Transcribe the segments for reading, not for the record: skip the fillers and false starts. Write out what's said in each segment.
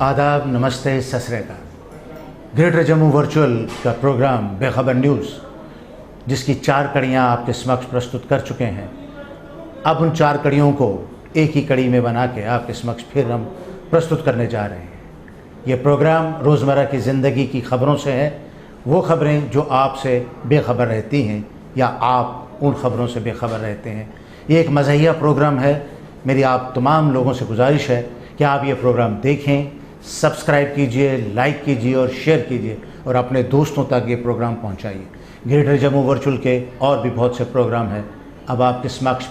आदाब, नमस्ते, सत श्री अकाल। ग्रेटर जम्मू वर्चुअल का प्रोग्राम बेखबर न्यूज़, जिसकी 4 कड़ियाँ आपके समक्ष प्रस्तुत कर चुके हैं, अब उन 4 कड़ियों को एक ही कड़ी में बना के आपके समक्ष फिर हम प्रस्तुत करने जा रहे हैं। ये प्रोग्राम रोज़मर्रा की ज़िंदगी की ख़बरों से है, वो ख़बरें जो आपसे बेखबर रहती हैं या आप उन ख़बरों से बेखबर रहते हैं। ये एक मज़ाहिया प्रोग्राम है। मेरी आप तमाम लोगों से गुजारिश है कि आप ये प्रोग्राम देखें, सब्सक्राइब कीजिए, लाइक कीजिए और शेयर कीजिए और अपने दोस्तों तक ये प्रोग्राम पहुंचाइए। ग्रेटर जम्मू वर्चुअल के और भी बहुत से प्रोग्राम हैं। अब आपके समक्ष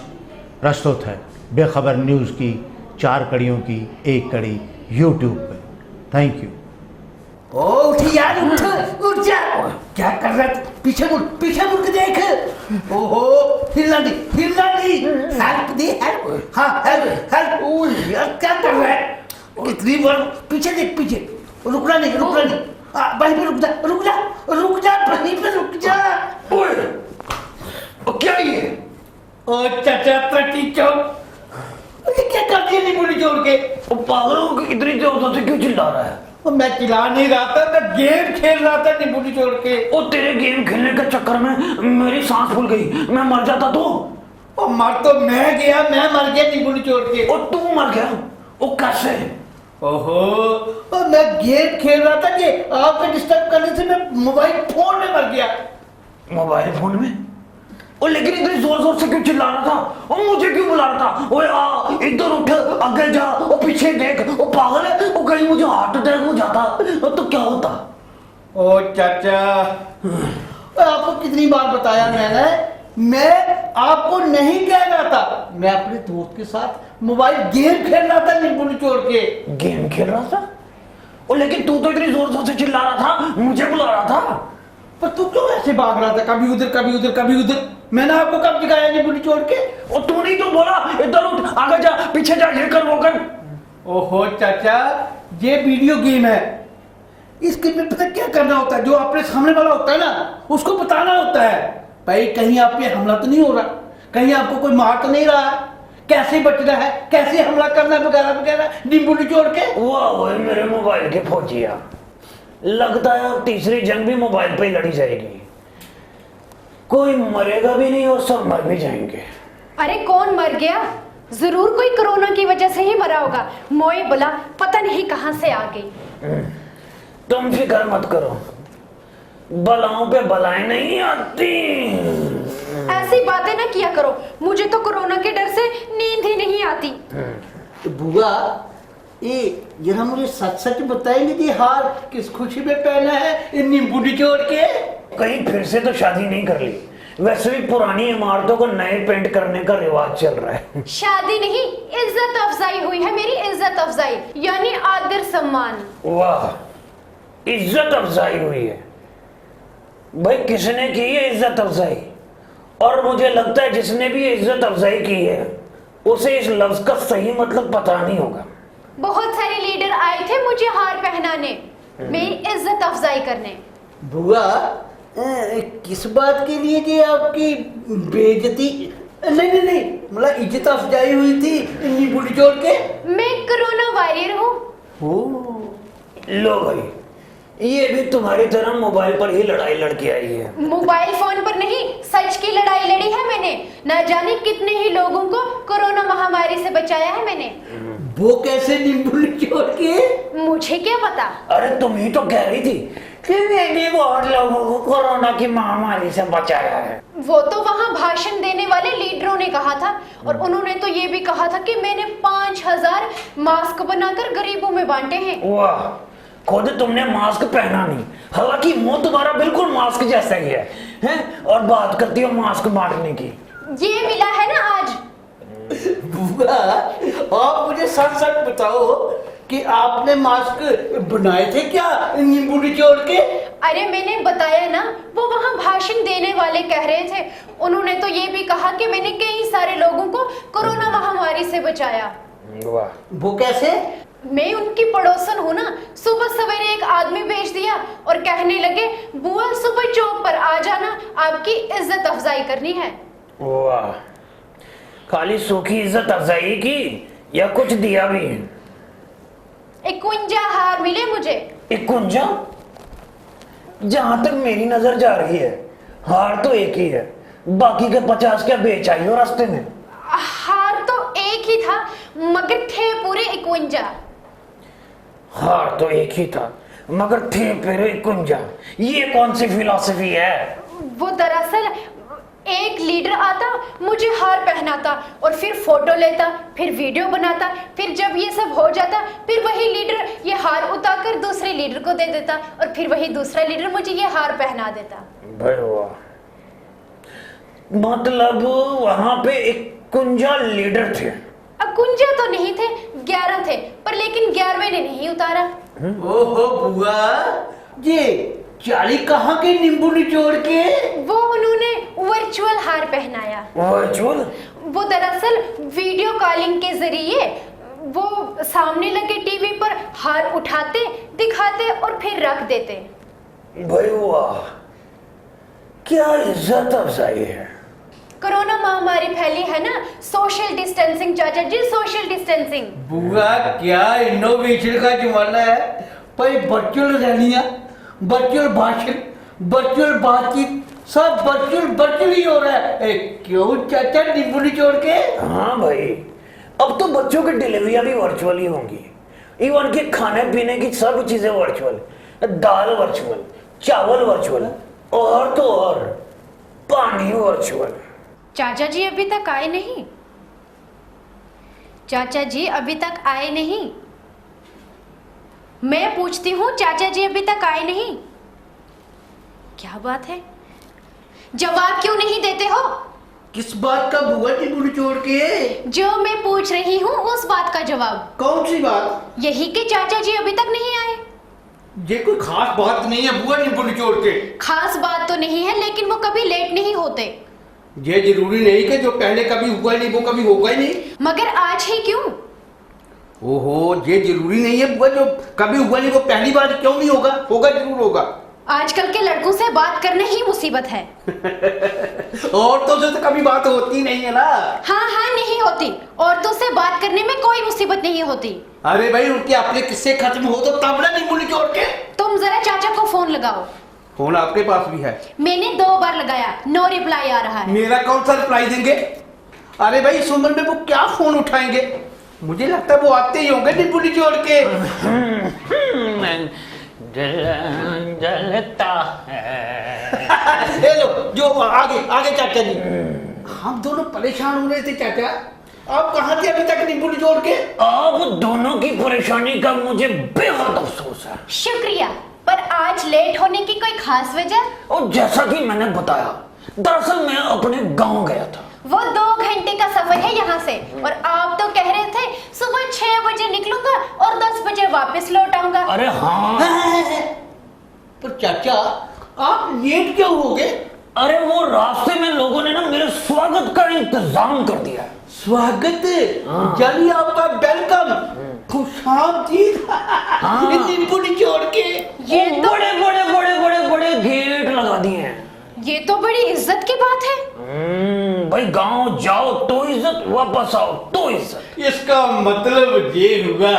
प्रस्तुत है बेखबर न्यूज़ की 4 कड़ियों की एक कड़ी यूट्यूब पर। Thank you. उठ यार, उठ जा। क्या कर रहा है? पीछे मुड़ के देख। ओहो, हिलना नहीं। हेल्प दे, हेल्प। हाँ, हेल्प। यार क्या कर रहा है? कितनी बार पीछे देख, पीछे। रुकना नहीं। वहीं पे रुक जा, वहीं पे रुक जा। ओए, क्या ये? ओ चाचा पट्टी चौक, ये क्या कर दिया? नहीं बोली जोड़ के। वो पागलों को इतनी जोर से क्यों चिल्ला रहा है? मैं चिल्ला नहीं रहा था, मैं गेम खेल रहा था नींबू छोड़ के। वो तेरे गेम खेलने के चक्कर में मेरी सांस फूल गई, मैं मर जाता तो। और मर तो मैं मर गया नींबू छोड़ के। और तू मर गया? वो कैसे? ओहो, और मैं गेम खेल रहा था कि आपको डिस्टर्ब करने से मैं मोबाइल फोन में मर गया। मोबाइल फोन में? और लेकिन इतनी जोर से क्यों चिल्ला रहा था? और मुझे क्यों बुला रहा था? ओए आ, इधर उठ, आगे जा, वो पीछे देख। वो पागल है? वो कहीं मुझे हार्ट अटैक हो जाता तो क्या होता? ओ चाचा, आपको कितनी बार बताया मैंने, मैं आपको नहीं कह रहा था। मैं अपने दोस्त के साथ मोबाइल गेम खेल रहा था नींबू निचोड़ के। गेम खेल रहा था? और लेकिन तू तो इतनी जोर से चिल्ला रहा था, मुझे बुला रहा था। पर तू क्यों ऐसे भाग रहा था? कभी उधर। मैंने आपको कब दिखाया नींबू निचोड़ के? और तू नहीं तो बोला इधर उठ, आगे जा, पीछे जा, ये कर, वो कर। ओहो चाचा, ये वीडियो गेम है। इस गेम में पता क्या करना होता है? जो आपने सामने वाला होता है ना, उसको बताना होता है भाई कहीं आप पे हमला तो नहीं हो रहा, कहीं आपको कोई मार तो नहीं रहा, कैसे बचना है, कैसे हमला करना है, वगैरह नींबू निचोड़ के। वाह मेरे मोबाइल के फौजिया, लगता है अब तीसरी जंग भी मोबाइल पे ही लड़ी जाएगी। कोई मरेगा भी नहीं और सब मर भी जाएंगे। अरे कौन मर गया? जरूर कोई कोरोना की वजह से ही मरा होगा। मोए बुला पता नहीं कहां से आ गई। तुम फिक्र मत करो, बलाओं पे बलाएं नहीं आती। ऐसी बातें ना किया करो, मुझे तो कोरोना के डर से नींद ही नहीं आती। बुआ, ये जरा मुझे सच बताएंगे कि हार किस खुशी में पहना है नींबू निचोड़ के? कहीं फिर से तो शादी नहीं कर ली? वैसे भी पुरानी इमारतों को नए पेंट करने का रिवाज चल रहा है। शादी नहीं, इज्जत अफजाई हुई है मेरी, इज्जत अफजाई यानी आदर सम्मान। वाह, इज्जत अफजाई हुई है भाई। किसने की है इज्जत अफजाई? और मुझे लगता है जिसने भी इज्जत अफजाई की है उसे इस लफ्ज का सही मतलब पता नहीं होगा। बहुत सारे लीडर आए थे मुझे हार पहनाने, मेरी इज्जत अफजाई करने। बुआ, किस बात के लिए कि आपकी बेइज्जती? नहीं, मतलब इज्जत अफजाई हुई थी नींबू निचोड़ के? मैं कोरोना वॉरियर हूँ। लो भाई, ये भी तुम्हारी तरह मोबाइल पर ही लड़ाई लड़के आई है। मोबाइल फोन पर नहीं, सच की लड़ाई लड़ी है मैंने। न जाने कितने ही लोगों को कोरोना महामारी से बचाया है मैंने। वो कैसे नींबू निचोड़ के? मुझे क्या पता। अरे तुम ही तो कह रही थी कि मैंने बहुत लोगों को कोरोना की महामारी से बचाया है। वो तो वहाँ भाषण देने वाले लीडरों ने कहा था, और उन्होंने तो ये भी कहा था कि मैंने 5000 मास्क बनाकर गरीबों में बांटे हैं। वाह, खुद तुमने मास्क पहना नहीं, हालांकि मुंह तुम्हारा बिल्कुल मास्क जैसा ही है? और बात करती हो मास्क बांटने की। ये मिला है ना आज। बुआ, आप मुझे सच बताओ कि आपने मास्क बनाए थे क्या नींबू निचोड़ के? अरे मैंने बताया ना, वो वहाँ भाषण देने वाले कह रहे थे। उन्होंने तो ये भी कहा कि मैंने कई सारे लोगों को कोरोना महामारी से बचाया। वाह, वो कैसे? मैं उनकी पड़ोसन हूँ ना। सुबह सवेरे एक आदमी भेज दिया और कहने लगे, बुआ सुबह चौक पर आ जाना, आपकी इज्जत अफजाई करनी है। वाह, खाली सूखी इज्जत अफजाई की या कुछ दिया भी? 51 हार मिले मुझे। 51? जहां तक मेरी नजर जा रही है हार तो एक ही है, बाकी के 50 क्या बेच आई हो रास्ते में? हार तो एक ही था मगर थे पूरे 51। हार तो एक ही था मगर थे पूरे 51। ये कौन सी फिलॉसफी है? वो दरअसल एक लीडर आता, मुझे हार पहनाता और फिर फोटो लेता, फिर वीडियो बनाता, फिर जब ये सब हो जाता फिर वही लीडर ये हार उतारकर दूसरे लीडर को दे देता और फिर वही दूसरा लीडर मुझे ये हार पहना देता। भाई वाह, मतलब वहां पे 51 लीडर थे? 51 तो नहीं थे, 11 थे, पर लेकिन 11वें ने नहीं उतारा। ओहो बुआ, ये 40 कहाँ के नींबू निचोड़ के? वो उन्होंने वर्चुअल हार पहनाया। वर्चुअल? वो दरअसल वीडियो कॉलिंग के जरिए वो सामने लगे टीवी पर हार उठाते, दिखाते और फिर रख देते। भाई वाह, क्या इज्जत अफजाई है। कोरोना महामारी फैली है ना, सोशल डिस्टेंसिंग चाचा जी, सोशल डिस्टेंसिंग। बुआ क्या इनोवेशन का जमाना है भाई। वर्चुअल रैलियां, वर्चुअल भाषण, वर्चुअल बातचीत, सब वर्चुअल ही हो रहा है। क्यों चाचा नींबू निचोड़ के? हाँ भाई, अब तो बच्चों की डिलीवरियां भी वर्चुअल ही होंगी। इवन के खाने पीने की सब चीजें वर्चुअल, दाल वर्चुअल, चावल वर्चुअल, और तो और पानी वर्चुअल। चाचा जी अभी तक आए नहीं? चाचा जी अभी तक आए नहीं? मैं पूछती हूँ, चाचा जी अभी तक आए नहीं? क्या बात है, जवाब क्यों नहीं देते हो? किस बात का बुआ नींबू निचोड़ के? जो मैं पूछ रही हूँ उस बात का जवाब। कौन सी बात? यही कि चाचा जी अभी तक नहीं आए। ये कोई खास बात नहीं है बुआ नींबू निचोड़ के। खास बात तो नहीं है, लेकिन वो कभी लेट नहीं होते। ये जरूरी नहीं कि जो पहले कभी हुआ नहीं वो कभी होगा ही नहीं। मगर आज ही क्यों? ओहो, ये जरूरी नहीं है बुआ, जो कभी हुआ नहीं वो पहली बार क्यों नहीं होगा? होगा, जरूर होगा। आजकल के लड़कों से बात करना ही मुसीबत है। औरतों से तो कभी बात होती नहीं है ना। हाँ नहीं होती, औरतों से बात करने में कोई मुसीबत नहीं होती। अरे भाई, उनके अपने किस्से खत्म हो तो तब ना नींबू निचोड़ के। तुम जरा चाचा को फोन लगाओ। फोन आपके पास भी है? मैंने 2 बार लगाया, नो रिप्लाई आ रहा है। मेरा कौन सा रिप्लाई देंगे? अरे भाई, इस उम्र में वो क्या फोन उठाएंगे? मुझे लगता है वो आते ही होंगे नींबू निचोड़ के। जलता है। ले लो, जो आगे चाचा जी। हम दोनों परेशान हो रहे थे चाचा, आप कहाँ थे अभी तक नींबू निचोड़ के? आप दोनों की परेशानी का मुझे बेहद अफसोस है। शुक्रिया, पर आज लेट होने की कोई खास वजह? और जैसा कि मैंने बताया, दरअसल मैं अपने गांव गया था। वो 2 घंटे का सफर है यहाँ से, और आप तो कह रहे थे सुबह 6 बजे निकलूंगा और 10 बजे वापस लौट आऊंगा। अरे हाँ। पर चाचा, आप लेट क्यों हो गए? अरे वो रास्ते में लोगों ने ना मेरे स्वागत का इंतजाम कर दिया। स्वागत? यानी आपका वेलकम, खुशामदीद। नींबू निचोड़ के ये तो बड़े बड़े बड़े बड़े बड़े गेट लगा दिए हैं। ये तो बड़ी इज्जत की बात है। भाई, गांव जाओ तो इज्जत, वापस आओ तो इज्जत। इसका मतलब ये हुआ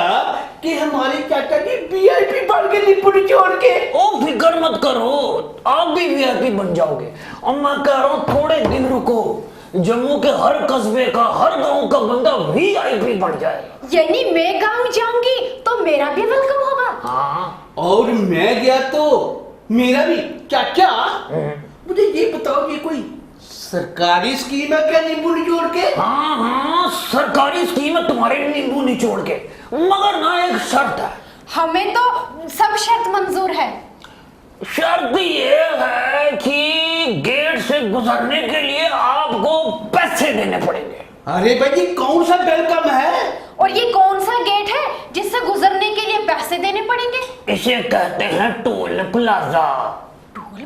कि हमारे चाचा जी वीआईपी बन गए नींबू निचोड़ के। ओ फिक्र मत करो, आप भी वीआईपी बन जाओगे। और मैं कह रहा हूँ थोड़े दिन रुको, जम्मू के हर कस्बे का, हर गांव का बंदा वीआईपी बन जाएगा। यानी मैं गांव जाऊंगी तो मेरा भी वेलकम होगा? हाँ। और मैं गया तो मेरा भी। चाचा, मुझे ये बताओ, ये कोई सरकारी स्कीम है क्या नींबू निचोड़ के? हाँ, सरकारी स्कीम है तुम्हारे नींबू निचोड़ के, मगर ना एक शर्त है। हमें तो सब शर्त मंजूर है। शर्त ये है कि गेट से गुजरने के लिए आपको पैसे देने पड़ेंगे। अरे भाई, ये कौन सा वेलकम है? और ये कौन सा गेट है जिससे गुजरने के लिए पैसे देने पड़ेंगे? इसे कहते हैं टोल प्लाजा।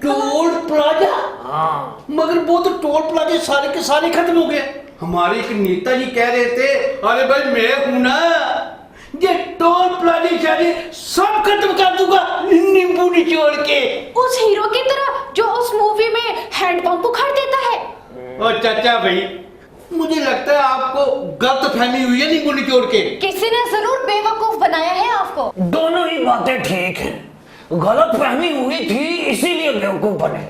Toll plaza? हाँ। मगर वो तो टोल प्लाजे सारे के सारे खत्म हो गए। हमारे एक नेता जी कह रहे थे, अरे भाई मैं हूं ना, ये टोल प्लाजे सारे सब खत्म कर दूंगा नींबू निचोड़ के। उस हीरो की तरह जो उस मूवी में हैंडपंप उखाड़ देता है। और चाचा भाई, मुझे लगता है आपको गलतफहमी हुई है नींबू निचोड़ के। किसी ने जरूर बेवकूफ बनाया है आपको। दोनों ही बातें ठीक हैं। गलत फहमी हुई थी इसीलिए बेवकूफ बने।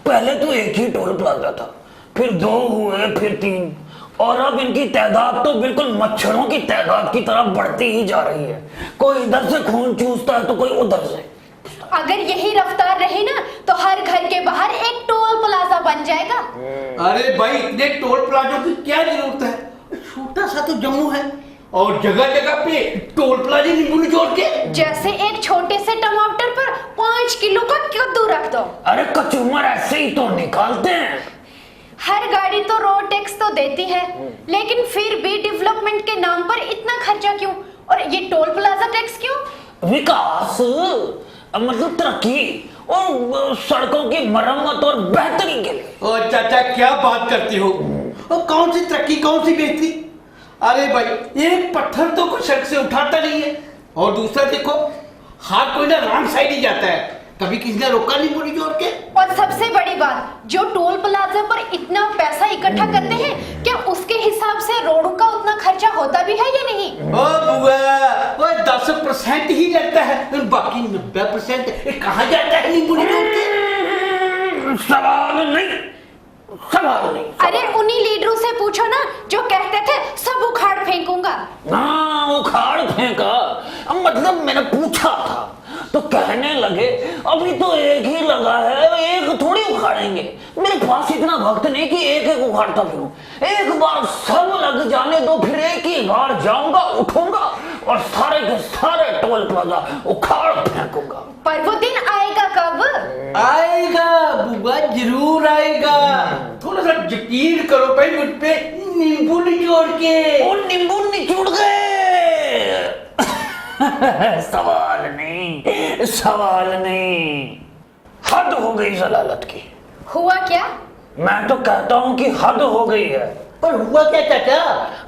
पहले तो एक ही टोल प्लाजा था, फिर 2 हुए, फिर 3, और अब इनकी तादाद तो बिल्कुल मच्छरों की तादाद की तरह बढ़ती ही जा रही है। कोई इधर से खून चूसता है तो कोई उधर से। अगर यही रफ्तार रही ना तो हर घर के बाहर एक टोल प्लाजा बन जाएगा। अरे भाई, इतने टोल प्लाजों की क्या जरूरत है? छोटा सा तो जम्मू है और जगह जगह पे टोल प्लाजे नींबू निचोड़ के। जैसे एक छोटे से टमाटर पर 5 किलो का कद्दू रख दो। अरे कचूमर ऐसे ही तो निकालते हैं। हर गाड़ी तो रोड टैक्स तो देती है, लेकिन फिर भी डेवलपमेंट के नाम पर इतना खर्चा क्यों? और ये टोल प्लाजा टैक्स क्यों? विकास मतलब तरक्की और सड़कों की मरम्मत और बेहतरी के लिए। ओ चाचा, क्या बात करती हो? और कौन सी तरक्की, कौन सी बेहतरी? अरे भाई, एक पत्थर तो कोई सड़क से उठाता नहीं है, और दूसरा देखो, हाथ कोई ना रॉन्ग साइड ही जाता है। कभी किसी ने रोका नहीं पूरी जोर के। और सबसे बड़ी बात, जो टोल प्लाजा पर इतना पैसा इकट्ठा करते हैं, क्या उसके हिसाब से रोडों का उतना खर्चा होता भी है या नहीं? ओ बुआ, वो 10% ही लगता है, और बाकी 90% कहाँ जाता है नींबू निचोड़ के? सवाल नहीं। अरे उन्हीं लीडरों से पूछो ना जो कहते थे सब उखाड़ फेंकूंगा। हाँ, उखाड़ फेंका। अब मतलब मैंने पूछा था तो कहने लगे अभी तो एक ही लगा है, एक थोड़ी उखाड़ेंगे। मेरे पास इतना वक्त नहीं कि एक एक उखाड़ता फिरूं। एक बार सब लग जाने दो, फिर एक ही बार जाऊंगा, उठूंगा और सारे के सारे टोल प्लाजा उखाड़ फेंकूंगा। पर वो दिन आएगा कब? आएगा बुआ, जरूर आएगा। थोड़ा सा यकीन करो भाई मुझ पे, नींबू निचोड़ के। वो नींबू निचोड़ गए। सवाल नहीं। हद हो गई जलालत की। हुआ क्या? मैं तो कहता हूँ कि हद हो गई है। पर हुआ क्या चाचा?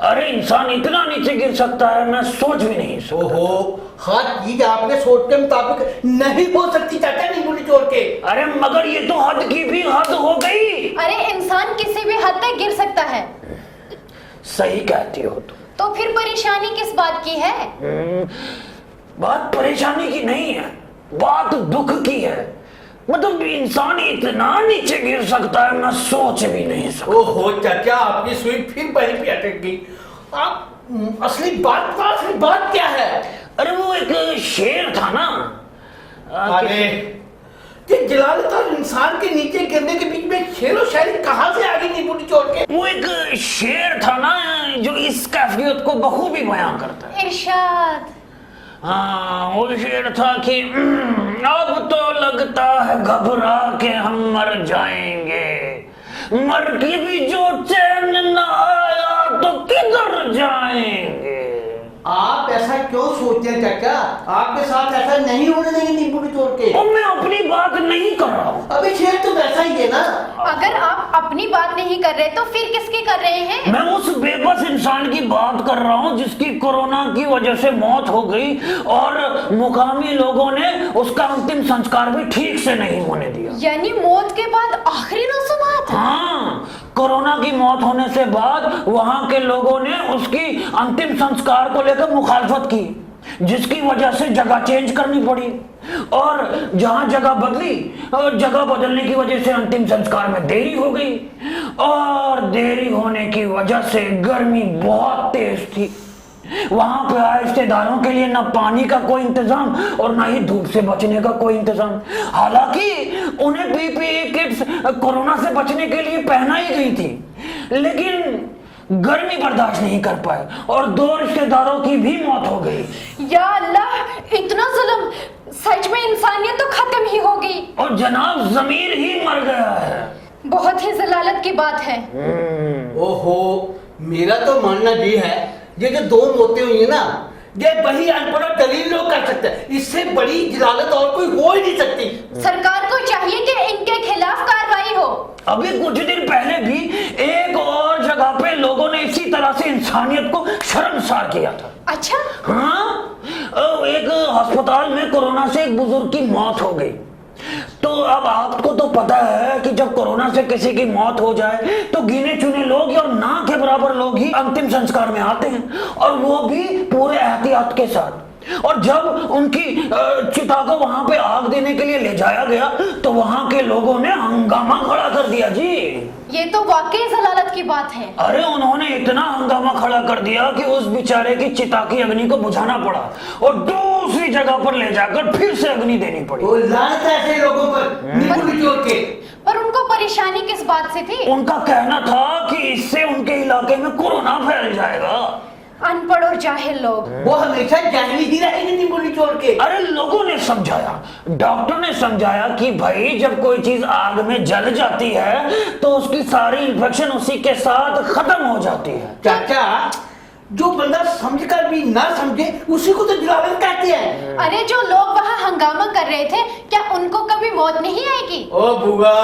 अरे इंसान इतना नीचे गिर सकता है, मैं सोच भी नहीं सकता। ओहो, हर चीज आपके सोच के मुताबिक नहीं हो सकती चाचा नींबू निचोड़ के। अरे मगर ये तो हद की भी हद हो गई। अरे इंसान किसी भी हद तक गिर सकता है। सही कहती हो तुम। तो फिर परेशानी किस बात की है? बात परेशानी की नहीं है, बात दुख की है। मतलब इंसान इतना नीचे गिर सकता है, मैं सोच भी नहीं सकता। ओहो चाचा, आपकी सुई फिर वहीं पे अटक गई। आप असली बात क्या है? अरे वो एक शेर था ना। अरे ये जलालत और इंसान के नीचे गिरने के बीच में शेरो शायरी कहाँ से आ गई नींबू निचोड़ के? वो एक शेर था ना जो इस कैफियत को बखूबी बयां करता है। इरशाद। हाँ, वो शेर था कि अब तो लगता है घबरा के हम मर जाएंगे, मर के भी जो चैन न आया तो किधर जाएंगे। आप ऐसा क्यों सोचते हैं चाचा? आपके साथ ऐसा नहीं होने देंगे नींबू निचोड़ के। और मैं अपनी बात नहीं कर रहा हूँ। अबे शेर तो वैसा ही है ना। अगर आप अपनी बात नहीं कर रहे तो फिर किसकी कर रहे हैं? मैं उस बेबस इंसान की बात कर रहा हूँ जिसकी कोरोना की वजह से मौत हो गई और मुकामी लोगों ने उसका अंतिम संस्कार भी ठीक से नहीं होने दिया। यानी मौत के बाद आखिरी रसूमात? हाँ, कोरोना की मौत होने से बाद वहां के लोगों ने उसकी अंतिम संस्कार को लेकर मुखालफत की, जिसकी वजह से जगह चेंज करनी पड़ी। और जहां जगह बदली और जगह बदलने की वजह से अंतिम संस्कार में देरी हो गई, और देरी होने की वजह से गर्मी बहुत तेज थी। वहां पे आए रिश्तेदारों के लिए ना पानी का कोई इंतजाम और ना ही धूप से बचने का कोई इंतजाम। हालांकि उन्हें पीपीई किट्स कोरोना से बचने के लिए पहनाई गई थी, लेकिन गर्मी बर्दाश्त नहीं कर पाए और 2 रिश्तेदारों की भी मौत हो गई। या अल्लाह, इतना जुल्म! सच में इंसानियत तो खत्म ही हो गई और जनाब जमीर ही मर गया है। बहुत ही जलालत की बात है। ओहो, मेरा तो मानना ये है, ये जो 2 मौतें हुई है ना, ये वही अनपढ़ दलील लोग कर सकते हैं। इससे बड़ी जलालत और कोई हो ही नहीं सकती। सरकार को चाहिए कि इनके खिलाफ कार्रवाई हो। अभी कुछ दिन पहले भी एक और जगह पे लोगों ने इसी तरह से इंसानियत को शर्मसार किया था। अच्छा? हाँ, एक अस्पताल में कोरोना से एक बुजुर्ग की मौत हो गई। तो अब आपको तो पता है कि जब कोरोना से किसी की मौत हो जाए तो गिने चुने लोग और ना के बराबर बराबर लोग ही अंतिम संस्कार में आते हैं, और वो भी पूरे एहतियात के साथ। और जब उनकी चिता को वहां पे आग देने के लिए ले जाया गया तो वहां के लोगों ने हंगामा खड़ा कर दिया जी। ये तो वाकई जलालत की बात है। अरे उन्होंने इतना हंगामा खड़ा कर दिया कि उस बेचारे की चिता की अग्नि को बुझाना पड़ा और दूसरी जगह पर ले जाकर फिर से अग्नि देनी पड़ी। वो लानत है ऐसे लोगों पर नींबू निचोड़ के। पर उनको परेशानी किस बात से थी? उनका कहना था कि इससे उनके इलाके में कोरोना फैल जाएगा। अनपढ़ और जाहिल लोग। वो हमेशा जाहिल ही रहेंगे नींबू निचोड़ के। अरे लोगों ने समझाया, डॉक्टर ने समझाया कि भाई जब कोई चीज आग में जल जाती है तो उसकी सारी इन्फेक्शन उसी के साथ खत्म हो जाती है। चाचा, जो बंदा समझकर भी ना समझे उसी को तो जलावत कहते हैं। अरे जो लोग वहाँ हंगामा कर रहे थे, क्या उनको कभी मौत नहीं आएगी? ओ बुआ,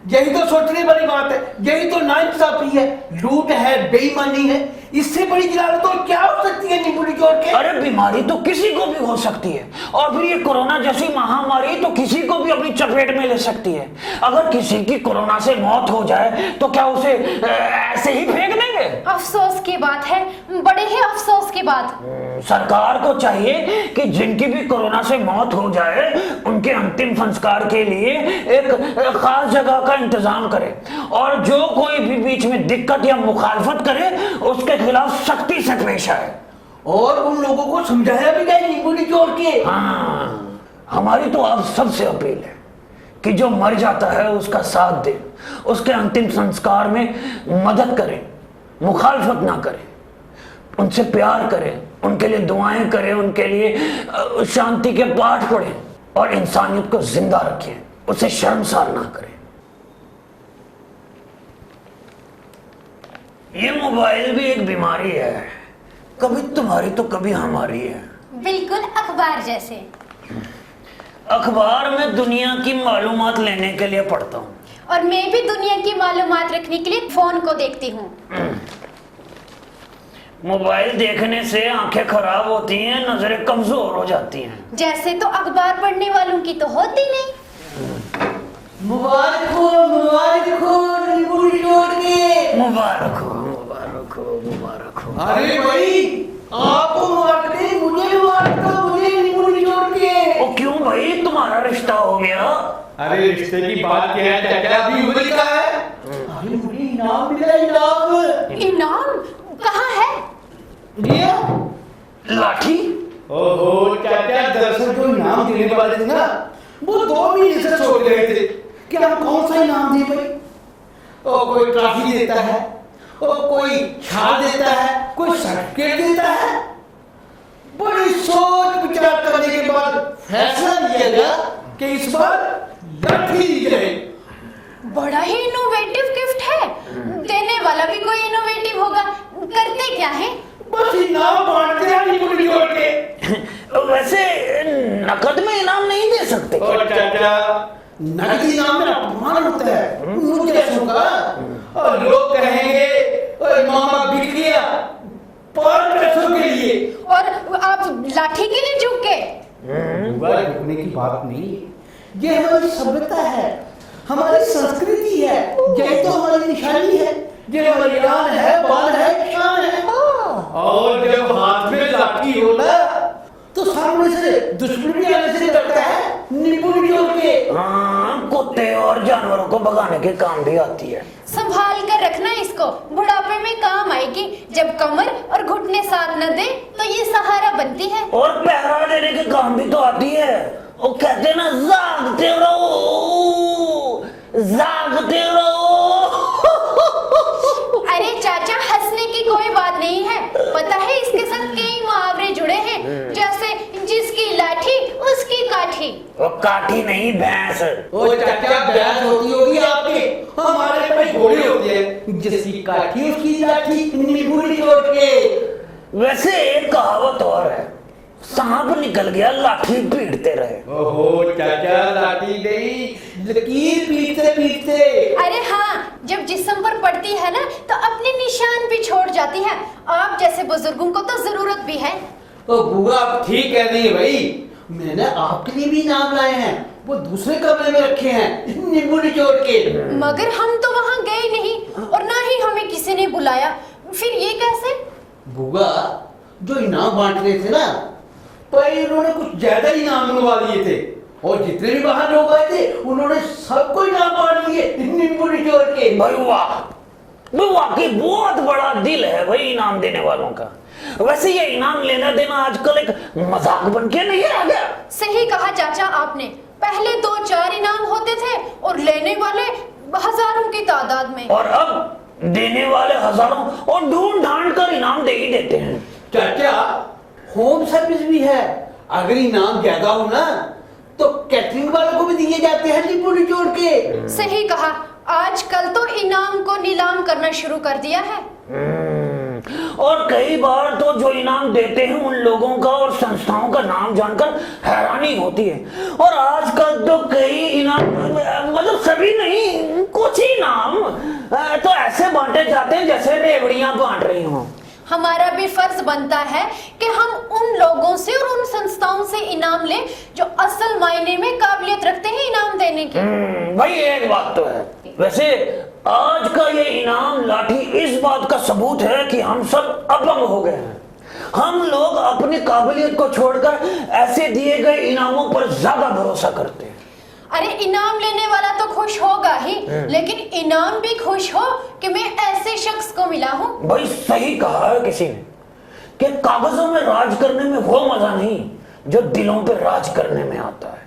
यही तो सोचने वाली बात है, यही तो नाइंसाफी है, लूट है, बेईमानी है। इससे बड़ी जलावत तो क्या हो सकती है नींबू निचोड़ के? अरे बीमारी तो किसी को भी हो सकती है, और फिर ये कोरोना जैसी महामारी तो किसी को भी अपनी चपेट में ले सकती है। अगर किसी की कोरोना से मौत हो जाए तो क्या उसे ऐसे ही फेंक देंगे? अफसोस की बात है, बड़े ही अफसोस की बात। सरकार को चाहिए कि जिनकी भी कोरोना से मौत हो जाए उनके अंतिम संस्कार के लिए एक खास जगह का इंतजाम करे, और जो कोई भी बीच में दिक्कत या मुखालफत करे उसके खिलाफ सख्ती से पेश आए। और उन लोगों को समझाया भी गया नींबू निचोड़ के। हाँ, हमारी तो आप सबसे अपील है कि जो मर जाता है उसका साथ दें, उसके अंतिम संस्कार में मदद करें, मुखालफत ना करें, उनसे प्यार करें, उनके लिए दुआएं करें, उनके लिए शांति के पाठ पढ़ें और इंसानियत को जिंदा रखें, उसे शर्मसार ना करें। ये मोबाइल भी एक बीमारी है, कभी तुम्हारी तो कभी हमारी है। बिल्कुल अखबार जैसे। अखबार में दुनिया की मालूमात लेने के लिए पढ़ता हूँ, और मैं भी दुनिया की मालूमात रखने के लिए फोन को देखती हूँ। मोबाइल देखने से आंखें खराब होती हैं, नजरें कमजोर हो जाती हैं। जैसे तो अखबार पढ़ने वालों की तो होती नहीं। मुबारक हो नींबू निचोड़ के। मुबारक हो, मुबारक हो, मुबारक हो। अरे भाई, आपको मुबारक नहीं, मुझे मुबारक हो, मुझे नींबू निचोड़ के। ओ क्यों भाई, तुम्हारा रिश्ता हो गया? अरे रिश्ते की बात क्या है चाचा, अभी उम्र का है। अरे मुझे इनाम मिला, इनाम। इनाम कहाँ है? ये लाठी? ओहो चाचा, दरअसल जो इनाम देने वाले थे ना, वो 2 महीने से सोच रहे थे कि हम कौन सा इनाम दे भाई। ओ कोई ट्रॉफी देता है, ओ कोई छाल देता है, कोई सर्टिफिकेट देता है। बड़ी सोच विचार करने के बाद फैसला लिया गया कि इस बार लाठी दी जाए। बड़ा ही इनोवेटिव गिफ्ट है। देने वाला भी कोई इनोवेटिव होगा। करते क्या है? बस इनाम बांटते हैं नींबू निचोड़ के। वैसे नकद में इनाम नहीं दे सकते? और चाचा, नकद इनाम में अपमान होता है मुझे ऐसा का। और लोग कहेंगे ओए मामा बिक गया 5 पैसों के लिए। और आप लाठी के लिए झुके? बुआ झुकने की बात नहीं। ये हमारी सभ्यता है, हमारी संस्कृति है, यही तो हमारी निशानी है, ये हमारी शान है, बाल है, शान है। और जब हाथ में लाठी हो ना, तो सामने से दुश्मन भी आने से डरता है नींबू निचोड़ के। हाँ, कुत्ते और जानवरों को भगाने के काम भी आती है। संभाल कर रखना इसको, बुढ़ापे में काम आएगी। जब कमर और घुटने साथ न दे तो ये सहारा बनती है। और पहरा देने के काम भी तो आती है। वो कहते ना, जागते रहो, जागते रहो। अरे चाचा, हंसने की कोई बात नहीं है। पता है इसके साथ कई मुहावरे जुड़े हैं, जैसे जिसकी लाठी उसकी काठी। वो काठी नहीं, भैंस। ओ चाचा, बहस होती होगी आपकी, हमारे पे घोड़े होते हैं, जिसकी काठी उसकी लाठी, नींबू निचोड़ के। वैसे एक कहावत और है, सांप निकल गया लाठी पीटते रहे। ओहो चाचा, लाठी नहीं, लकीर पीटते पीटते। अरे हाँ, जब जिस्म पर पड़ती है ना तो अपने निशान भी छोड़ जाती है। आप जैसे बुजुर्गों को तो जरूरत भी है। तो बुआ आप ठीक कह रही है भाई, मैंने आपके लिए भी इनाम लाए हैं, वो दूसरे कमरे में रखे हैं नींबू निचोड़ के। मगर हम तो वहाँ गए नहीं और ना ही हमें किसी ने बुलाया। फिर ये कैसे? बुआ जो इनाम बांट रहे थे ना, भाई उन्होंने कुछ ज्यादा इनाम मंगवा लिए थे और जितने भी बाहर लोग आए थे उन्होंने सबको इनाम बांट लिए नींबू निचोड़ के। भाई वाह, वाकई बहुत बड़ा दिल है भाई इनाम देने वालों का। वैसे ये इनाम लेना देना आजकल एक मजाक बन के नहीं आ गया? सही कहा चाचा आपने, पहले 2-4 इनाम होते थे और लेने वाले हजारों की तादाद में, और अब देने वाले हजारों और ढूंढ ढांड कर इनाम दे ही देते हैं। चाचा होम सर्विस भी है, अगर इनाम ज्यादा हो ना तो कैटरिंग वालों को भी दिए जाते हैं नींबू निचोड़ के। सही कहा, आजकल तो इनाम को नीलाम करना शुरू कर दिया है। और कई बार तो जो इनाम देते हैं उन लोगों का और संस्थाओं का नाम जानकर हैरानी होती है। और आजकल तो कई इनाम, मतलब सभी नहीं, कुछ इनाम तो ऐसे बांटे जाते हैं जैसे रेवड़ियां बांट रही हों। हमारा भी फर्ज बनता है कि हम उन लोगों से और उन संस्थाओं से इनाम लें जो असल मायने में काबिलियत रखते हैं इनाम देने की। भाई एक बात तो है, वैसे आज का ये इनाम लाठी इस बात का सबूत है कि हम सब अपंग हो गए हैं। हम लोग अपनी काबिलियत को छोड़कर ऐसे दिए गए इनामों पर ज्यादा भरोसा करते हैं। अरे इनाम लेने वाला तो खुश होगा ही, लेकिन इनाम भी खुश हो कि मैं ऐसे शख्स को मिला हूँ। भाई सही कहा है किसी ने कि कागजों में राज करने में वो मजा नहीं जो दिलों पे राज करने में आता है।